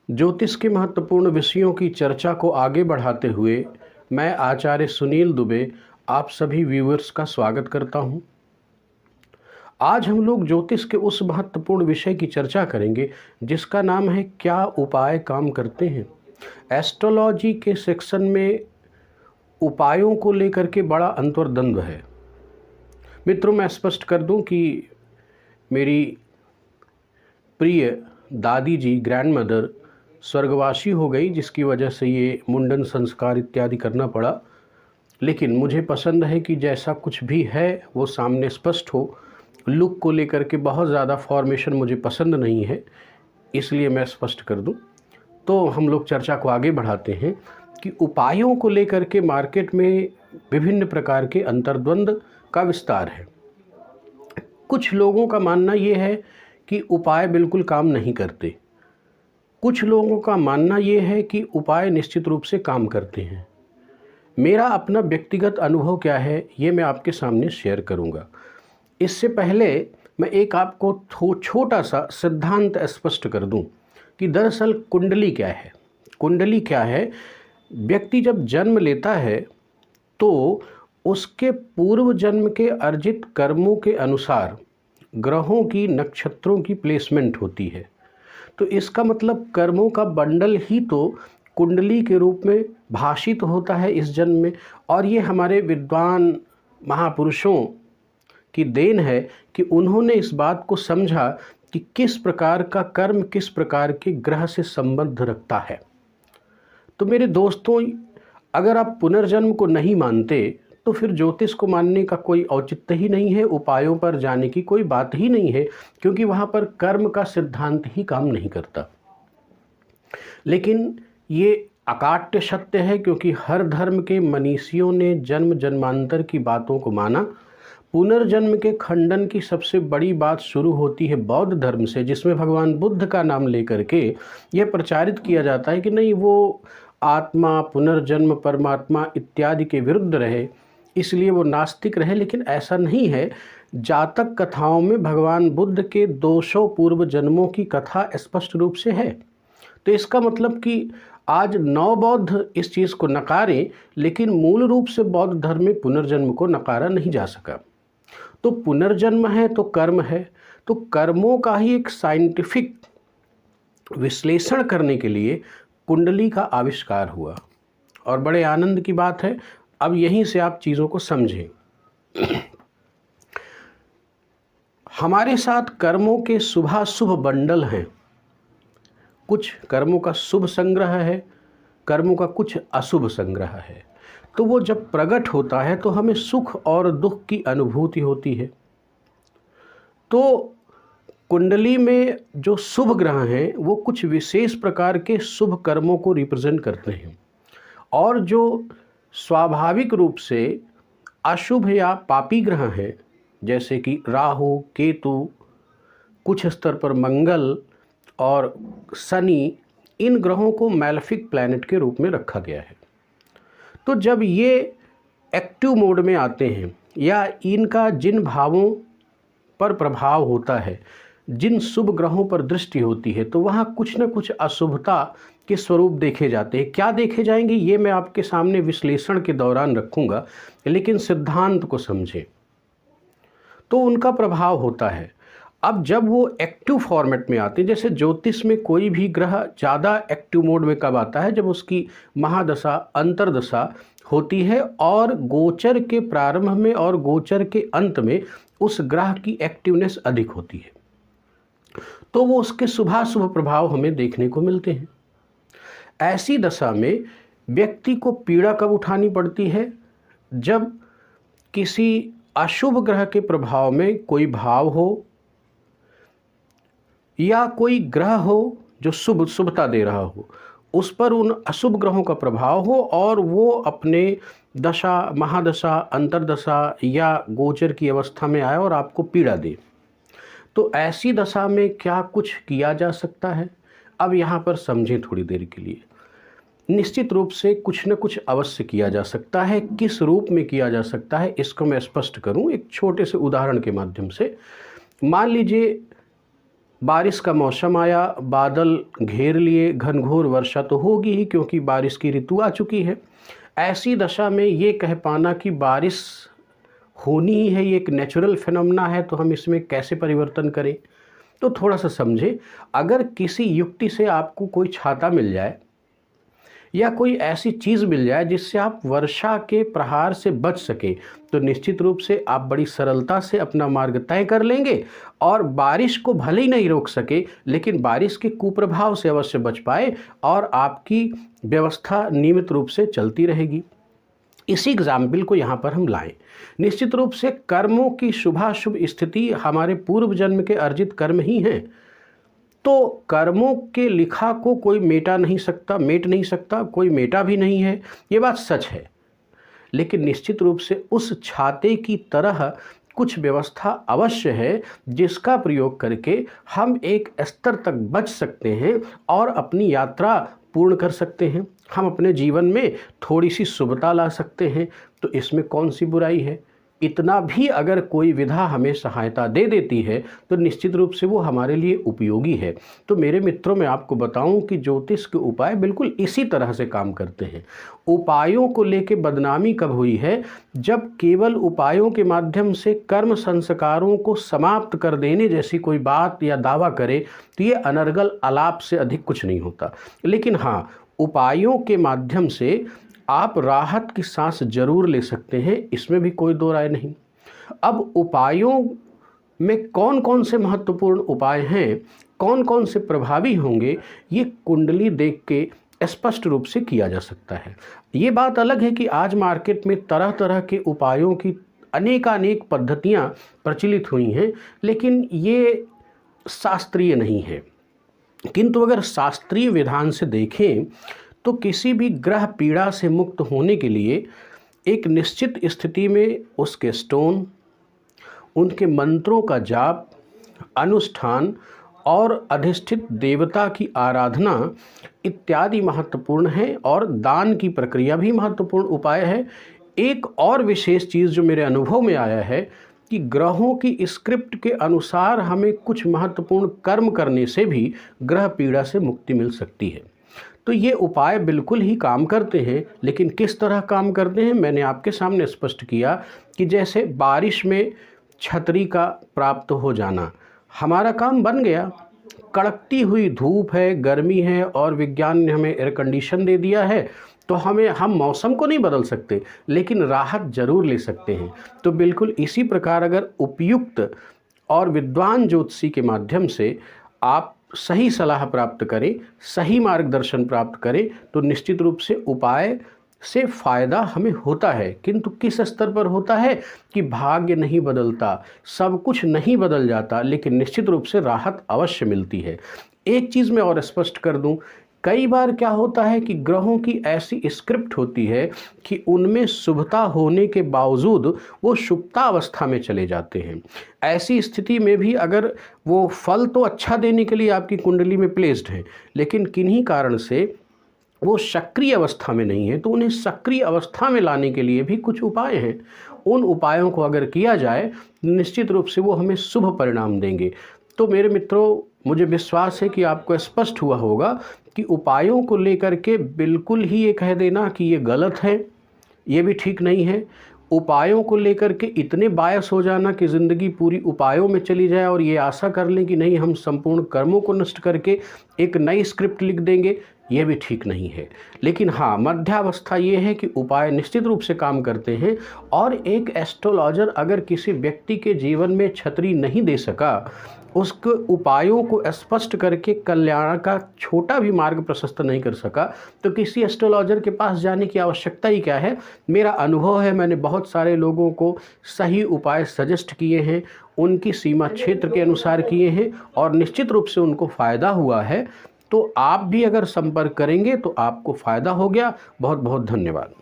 ज्योतिष के महत्वपूर्ण विषयों की चर्चा को आगे बढ़ाते हुए मैं आचार्य सुनील दुबे आप सभी व्यूअर्स का स्वागत करता हूं। आज हम लोग ज्योतिष के उस महत्वपूर्ण विषय की चर्चा करेंगे जिसका नाम है क्या उपाय काम करते हैं। एस्ट्रोलॉजी के सेक्शन में उपायों को लेकर के बड़ा अंतर्द्वंद है। मित्रों, मैं स्पष्ट कर दूं कि मेरी प्रिय दादी जी ग्रैंड मदर स्वर्गवासी हो गई, जिसकी वजह से ये मुंडन संस्कार इत्यादि करना पड़ा। लेकिन मुझे पसंद है कि जैसा कुछ भी है वो सामने स्पष्ट हो। लुक को लेकर के बहुत ज़्यादा फॉर्मेशन मुझे पसंद नहीं है, इसलिए मैं स्पष्ट कर दूं। तो हम लोग चर्चा को आगे बढ़ाते हैं कि उपायों को लेकर के मार्केट में विभिन्न प्रकार के अंतर्द्वंद का विस्तार है। कुछ लोगों का मानना ये है कि उपाय बिल्कुल काम नहीं करते। कुछ लोगों का मानना ये है कि उपाय निश्चित रूप से काम करते हैं। मेरा अपना व्यक्तिगत अनुभव क्या है ये मैं आपके सामने शेयर करूंगा। इससे पहले मैं एक आपको छोटा सा सिद्धांत स्पष्ट कर दूं कि दरअसल कुंडली क्या है। कुंडली क्या है? व्यक्ति जब जन्म लेता है तो उसके पूर्व जन्म के अर्जित कर्मों के अनुसार ग्रहों की, नक्षत्रों की प्लेसमेंट होती है। तो इसका मतलब कर्मों का बंडल ही तो कुंडली के रूप में भाषित होता है इस जन्म में। और ये हमारे विद्वान महापुरुषों की देन है कि उन्होंने इस बात को समझा कि किस प्रकार का कर्म किस प्रकार के ग्रह से संबंध रखता है। तो मेरे दोस्तों, अगर आप पुनर्जन्म को नहीं मानते तो फिर ज्योतिष को मानने का कोई औचित्य ही नहीं है, उपायों पर जाने की कोई बात ही नहीं है, क्योंकि वहाँ पर कर्म का सिद्धांत ही काम नहीं करता। लेकिन ये अकाट्य सत्य है, क्योंकि हर धर्म के मनीषियों ने जन्म जन्मांतर की बातों को माना। पुनर्जन्म के खंडन की सबसे बड़ी बात शुरू होती है बौद्ध धर्म से, जिसमें भगवान बुद्ध का नाम लेकर के यह प्रचारित किया जाता है कि नहीं, वो आत्मा, पुनर्जन्म, परमात्मा इत्यादि के विरुद्ध रहे, इसलिए वो नास्तिक रहे। लेकिन ऐसा नहीं है। जातक कथाओं में भगवान बुद्ध के 200 पूर्व जन्मों की कथा स्पष्ट रूप से है। तो इसका मतलब कि आज नव बौद्ध इस चीज़ को नकारें, लेकिन मूल रूप से बौद्ध धर्म में पुनर्जन्म को नकारा नहीं जा सका। तो पुनर्जन्म है तो कर्म है, तो कर्मों का ही एक साइंटिफिक विश्लेषण करने के लिए कुंडली का आविष्कार हुआ। और बड़े आनंद की बात है, अब यहीं से आप चीज़ों को समझें। हमारे साथ कर्मों के शुभाशुभ बंडल हैं। कुछ कर्मों का शुभ संग्रह है, कर्मों का कुछ अशुभ संग्रह है। तो वो जब प्रकट होता है तो हमें सुख और दुख की अनुभूति होती है। तो कुंडली में जो शुभ ग्रह हैं वो कुछ विशेष प्रकार के शुभ कर्मों को रिप्रेजेंट करते हैं, और जो स्वाभाविक रूप से अशुभ या पापी ग्रह हैं, जैसे कि राहु, केतु, कुछ स्तर पर मंगल और शनि, इन ग्रहों को मैलेफिक प्लैनेट के रूप में रखा गया है। तो जब ये एक्टिव मोड में आते हैं या इनका जिन भावों पर प्रभाव होता है, जिन शुभ ग्रहों पर दृष्टि होती है, तो वहाँ कुछ न कुछ अशुभता के स्वरूप देखे जाते हैं। क्या देखे जाएंगे ये मैं आपके सामने विश्लेषण के दौरान रखूँगा, लेकिन सिद्धांत को समझें। तो उनका प्रभाव होता है। अब जब वो एक्टिव फॉर्मेट में आते हैं, जैसे ज्योतिष में कोई भी ग्रह ज़्यादा एक्टिव मोड में कब आता है? जब उसकी महादशा, अंतर्दशा होती है और गोचर के प्रारंभ में और गोचर के अंत में उस ग्रह की एक्टिवनेस अधिक होती है, तो वो उसके शुभाशुभ प्रभाव हमें देखने को मिलते हैं। ऐसी दशा में व्यक्ति को पीड़ा कब उठानी पड़ती है? जब किसी अशुभ ग्रह के प्रभाव में कोई भाव हो या कोई ग्रह हो जो शुभता दे रहा हो, उस पर उन अशुभ ग्रहों का प्रभाव हो और वो अपने दशा, महादशा, अंतर्दशा या गोचर की अवस्था में आए और आपको पीड़ा दे। तो ऐसी दशा में क्या कुछ किया जा सकता है? अब यहाँ पर समझें थोड़ी देर के लिए। निश्चित रूप से कुछ न कुछ अवश्य किया जा सकता है। किस रूप में किया जा सकता है इसको मैं स्पष्ट करूं एक छोटे से उदाहरण के माध्यम से। मान लीजिए बारिश का मौसम आया, बादल घेर लिए, घनघोर वर्षा तो होगी ही क्योंकि बारिश की ऋतु आ चुकी है। ऐसी दशा में ये कह पाना कि बारिश होनी ही है, ये एक नेचुरल फिनोमेना है, तो हम इसमें कैसे परिवर्तन करें? तो थोड़ा सा समझें। अगर किसी युक्ति से आपको कोई छाता मिल जाए या कोई ऐसी चीज़ मिल जाए जिससे आप वर्षा के प्रहार से बच सके, तो निश्चित रूप से आप बड़ी सरलता से अपना मार्ग तय कर लेंगे और बारिश को भले ही नहीं रोक सके लेकिन बारिश के कुप्रभाव से अवश्य बच पाए और आपकी व्यवस्था नियमित रूप से चलती रहेगी। इसी एग्जाम्पल को यहाँ पर हम लाएं। निश्चित रूप से कर्मों की शुभाशुभ स्थिति हमारे पूर्व जन्म के अर्जित कर्म ही हैं, तो कर्मों के लिखा को कोई मेट नहीं सकता, कोई मेटा भी नहीं है, ये बात सच है। लेकिन निश्चित रूप से उस छाते की तरह कुछ व्यवस्था अवश्य है जिसका प्रयोग करके हम एक स्तर तक बच सकते हैं और अपनी यात्रा पूर्ण कर सकते हैं। हम अपने जीवन में थोड़ी सी शुभता ला सकते हैं, तो इसमें कौन सी बुराई है? इतना भी अगर कोई विधा हमें सहायता दे देती है तो निश्चित रूप से वो हमारे लिए उपयोगी है। तो मेरे मित्रों, मैं आपको बताऊं कि ज्योतिष के उपाय बिल्कुल इसी तरह से काम करते हैं। उपायों को लेके बदनामी कब हुई है? जब केवल उपायों के माध्यम से कर्म संस्कारों को समाप्त कर देने जैसी कोई बात या दावा करे तो ये अनर्गल आलाप से अधिक कुछ नहीं होता। लेकिन हाँ, उपायों के माध्यम से आप राहत की सांस जरूर ले सकते हैं, इसमें भी कोई दो राय नहीं। अब उपायों में कौन कौन से महत्वपूर्ण उपाय हैं, कौन कौन से प्रभावी होंगे, ये कुंडली देख के स्पष्ट रूप से किया जा सकता है। ये बात अलग है कि आज मार्केट में तरह तरह के उपायों की अनेकानेक पद्धतियाँ प्रचलित हुई हैं, लेकिन ये शास्त्रीय नहीं है। किंतु अगर शास्त्रीय विधान से देखें तो किसी भी ग्रह पीड़ा से मुक्त होने के लिए एक निश्चित स्थिति में उसके स्टोन, उनके मंत्रों का जाप, अनुष्ठान और अधिष्ठित देवता की आराधना इत्यादि महत्वपूर्ण है और दान की प्रक्रिया भी महत्वपूर्ण उपाय है। एक और विशेष चीज़ जो मेरे अनुभव में आया है कि ग्रहों की स्क्रिप्ट के अनुसार हमें कुछ महत्वपूर्ण कर्म करने से भी ग्रह पीड़ा से मुक्ति मिल सकती है। तो ये उपाय बिल्कुल ही काम करते हैं, लेकिन किस तरह काम करते हैं मैंने आपके सामने स्पष्ट किया कि जैसे बारिश में छतरी का प्राप्त हो जाना, हमारा काम बन गया। कड़कती हुई धूप है, गर्मी है और विज्ञान ने हमें एयर कंडीशन दे दिया है, तो हम मौसम को नहीं बदल सकते लेकिन राहत जरूर ले सकते हैं। तो बिल्कुल इसी प्रकार अगर उपयुक्त और विद्वान ज्योतिषी के माध्यम से आप सही सलाह प्राप्त करें, सही मार्गदर्शन प्राप्त करें, तो निश्चित रूप से उपाय से फ़ायदा हमें होता है। किंतु किस स्तर पर होता है कि भाग्य नहीं बदलता, सब कुछ नहीं बदल जाता, लेकिन निश्चित रूप से राहत अवश्य मिलती है। एक चीज़ मैं और स्पष्ट कर दूं, कई बार क्या होता है कि ग्रहों की ऐसी स्क्रिप्ट होती है कि उनमें शुभता होने के बावजूद वो शुभता अवस्था में चले जाते हैं। ऐसी स्थिति में भी अगर वो फल तो अच्छा देने के लिए आपकी कुंडली में प्लेस्ड है, लेकिन किन्हीं कारण से वो सक्रिय अवस्था में नहीं है, तो उन्हें सक्रिय अवस्था में लाने के लिए भी कुछ उपाय हैं। उन उपायों को अगर किया जाए निश्चित रूप से वो हमें शुभ परिणाम देंगे। तो मेरे मित्रों, मुझे विश्वास है कि आपको स्पष्ट हुआ होगा कि उपायों को लेकर के बिल्कुल ही ये कह देना कि ये गलत है, ये भी ठीक नहीं है। उपायों को लेकर के इतने बायस हो जाना कि ज़िंदगी पूरी उपायों में चली जाए और ये आशा कर लें कि नहीं, हम संपूर्ण कर्मों को नष्ट करके एक नई स्क्रिप्ट लिख देंगे, ये भी ठीक नहीं है। लेकिन हाँ, मध्यावस्था ये है कि उपाय निश्चित रूप से काम करते हैं और एक एस्ट्रोलॉजर अगर किसी व्यक्ति के जीवन में छतरी नहीं दे सका, उसके उपायों को स्पष्ट करके कल्याण का छोटा भी मार्ग प्रशस्त नहीं कर सका, तो किसी एस्ट्रोलॉजर के पास जाने की आवश्यकता ही क्या है। मेरा अनुभव है, मैंने बहुत सारे लोगों को सही उपाय सजेस्ट किए हैं, उनकी सीमा क्षेत्र के अनुसार किए हैं और निश्चित रूप से उनको फ़ायदा हुआ है। तो आप भी अगर संपर्क करेंगे तो आपको फ़ायदा हो गया। बहुत बहुत धन्यवाद।